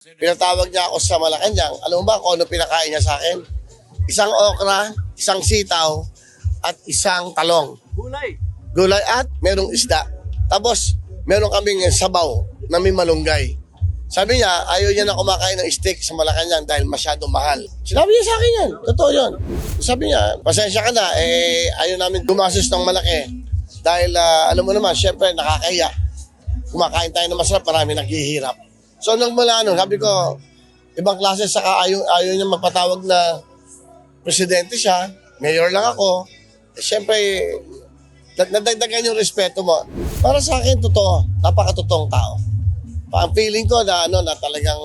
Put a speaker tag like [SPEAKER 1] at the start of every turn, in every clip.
[SPEAKER 1] Pinatawag niya ako sa Malacanang. Alam mo ba kung ano pinakain niya sa akin? Isang okra, isang sitaw, at isang talong.
[SPEAKER 2] Gulay.
[SPEAKER 1] Gulay at merong isda. Tapos, meron kaming sabaw na may malunggay. Sabi niya, ayaw niya na kumakain ng steak sa Malacanang dahil masyadong mahal. Sinabi niya sa akin yan. Totoo yun. Sabi niya, pasensya ka na, ayaw namin gumasos ng malaki. Dahil, alam mo naman, syempre, nakakaya. Kumakain tayo ng masarap, marami naghihirap. So, nung mula sabi ko, ibang klase, saka ayaw niya magpatawag na presidente siya, mayor lang ako. Syempre, nadagdagan yung respeto mo. Para sa akin, totoo, napakatotoong tao. Ang feeling ko na, na talagang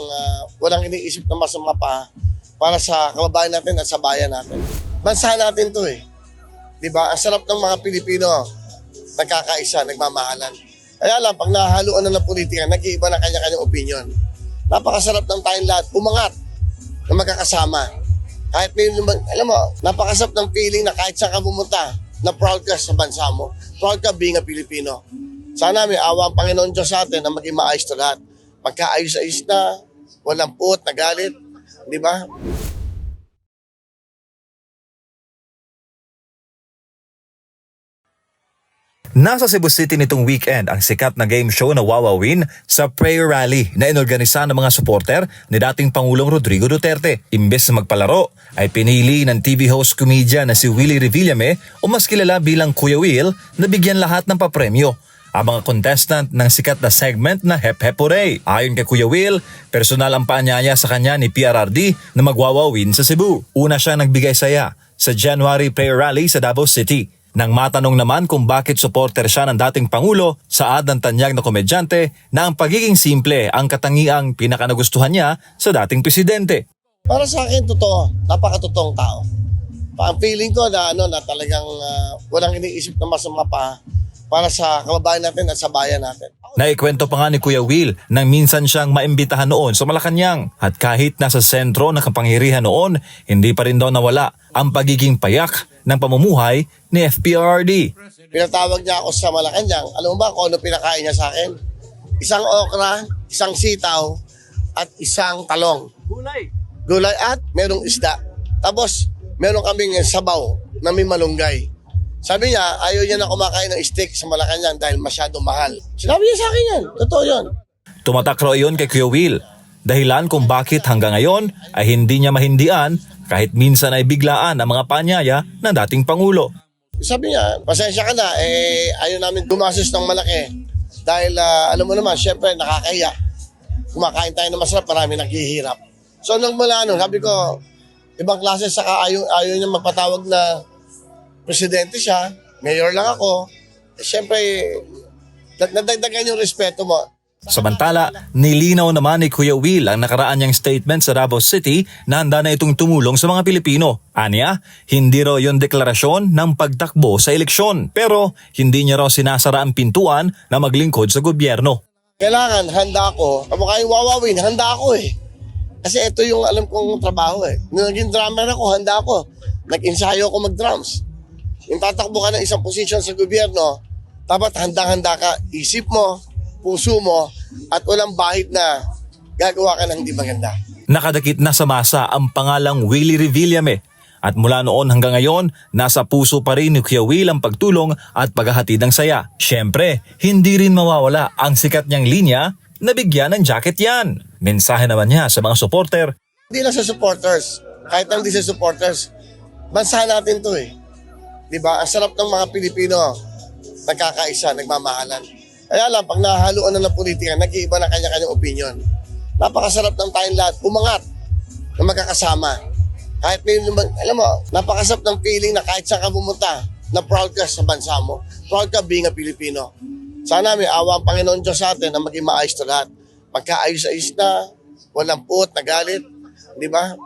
[SPEAKER 1] walang iniisip na masama pa para sa kababayan natin at sa bayan natin. Bansa natin to eh. Diba? Ang sarap ng mga Pilipino, nagkakaisa, nagmamahalan. Kaya lang, pag nahaluan na ng politika, nag-iiba na kanya-kanyang opinion. Napakasarap ng tayong lahat, umangat na magkakasama. Kahit may, alam mo, napakasarap ng feeling na kahit saan ka pumunta, na proud ka sa bansa mo, proud ka being a Filipino. Sana may awa ang Panginoon Diyos sa atin na maging maayos na lahat. Pagkaayos-ayos na, walang puot na galit, di ba?
[SPEAKER 3] Nasa Cebu City nitong weekend ang sikat na game show na Wawawin sa prayer rally na inorganisa ng mga suporter ni dating Pangulong Rodrigo Duterte. Imbes na magpalaro, ay pinili ng TV host comedian na si Willie Revillame o mas kilala bilang Kuya Will na bigyan lahat ng papremyo ang mga contestant ng sikat na segment na Hep Hep Hooray. Ayon kay Kuya Will, personal ang paanyaya sa kanya ni PRRD na magwawawin sa Cebu. Una siya nagbigay saya sa January prayer rally sa Davao City. Nang matanong naman kung bakit supporter siya ng dating Pangulo, saad ng tanyag na komedyante na ang pagiging simple ang katangiang pinakanagustuhan niya sa dating presidente.
[SPEAKER 1] Para sa akin, totoo, napakatotoong tao. Ang feeling ko na, na talagang walang iniisip na masama pa para sa kababayan natin at sa bayan natin.
[SPEAKER 3] Naikwento pa nga ni Kuya Will nang minsan siyang maimbitahan noon sa Malacanang at kahit nasa sentro ng kapangyarihan noon, hindi pa rin daw nawala ang pagiging payak ng pamumuhay ni FPRRD.
[SPEAKER 1] Pinatawag niya ako sa Malacanang. Alam mo ba kung ano pinakain niya sa akin? Isang okra, isang sitaw, at isang talong.
[SPEAKER 2] Gulay.
[SPEAKER 1] Gulay at merong isda. Tapos, meron kaming sabaw na may malunggay. Sabi niya, ayaw niya na kumakain ng steak sa Malacanang dahil masyadong mahal. Sinabi niya sa akin yan. Totoo yun.
[SPEAKER 3] Tumatak raw iyon kay Kuya Will. Dahilan kung bakit hanggang ngayon ay hindi niya mahindian kahit minsan ay biglaan ang mga paanyaya ng dating Pangulo.
[SPEAKER 1] Sabi niya, pasensya ka na, ayaw namin gumasos ng malaki. Dahil alam mo naman, syempre nakakaya. Kumakain tayo ng masarap, marami naghihirap. So nung mula sabi ko, ibang klase, saka ayaw niya magpatawag na presidente siya, mayor lang ako. Syempre, nadagdagan yung respeto mo.
[SPEAKER 3] Samantala, nilinaw naman ni Kuya Will ang nakaraan niyang statement sa Davao City na handa na itong tumulong sa mga Pilipino. Aniya, hindi raw yon deklarasyon ng pagtakbo sa eleksyon, pero hindi niya raw sinasara ang pintuan na maglingkod sa gobyerno.
[SPEAKER 1] Kailangan, handa ako. Kamukha yung Wawawin, handa ako eh. Kasi ito yung alam kong trabaho eh. Nung naging drummer ako, handa ako. Nag-ensayo ako mag-drums. Yung tatakbo ka ng isang posisyon sa gobyerno, dapat handang-handa ka. Isip mo, puso mo, at walang bahid na gagawa ka ng hindi maganda.
[SPEAKER 3] Nakadakit na sa masa ang pangalang Willie Revillame at mula noon hanggang ngayon, nasa puso pa rin ni Kuya Will ang pagtulong at paghahatid ng saya. Siyempre, hindi rin mawawala ang sikat niyang linya na bigyan ng jacket yan. Mensahe naman niya sa mga supporter.
[SPEAKER 1] Hindi lang sa supporters, kahit hindi sa supporters, bansa natin to eh. Diba? Ang sarap ng mga Pilipino, nagkakaisa, nagmamahalan. Kaya lang, pag nahaluan na ng politika, nag-iiba na kanya-kanyang opinion. Napakasarap ng tayong lahat, umangat na magkakasama. Kahit may, alam mo, napakasarap ng feeling na kahit saan ka pumunta, na proud ka sa bansa mo, proud ka being a Filipino. Sana may awa ang Panginoon Diyos sa atin na maging maayos na lahat. Pagkaayos-ayos na, walang puot na galit, di ba?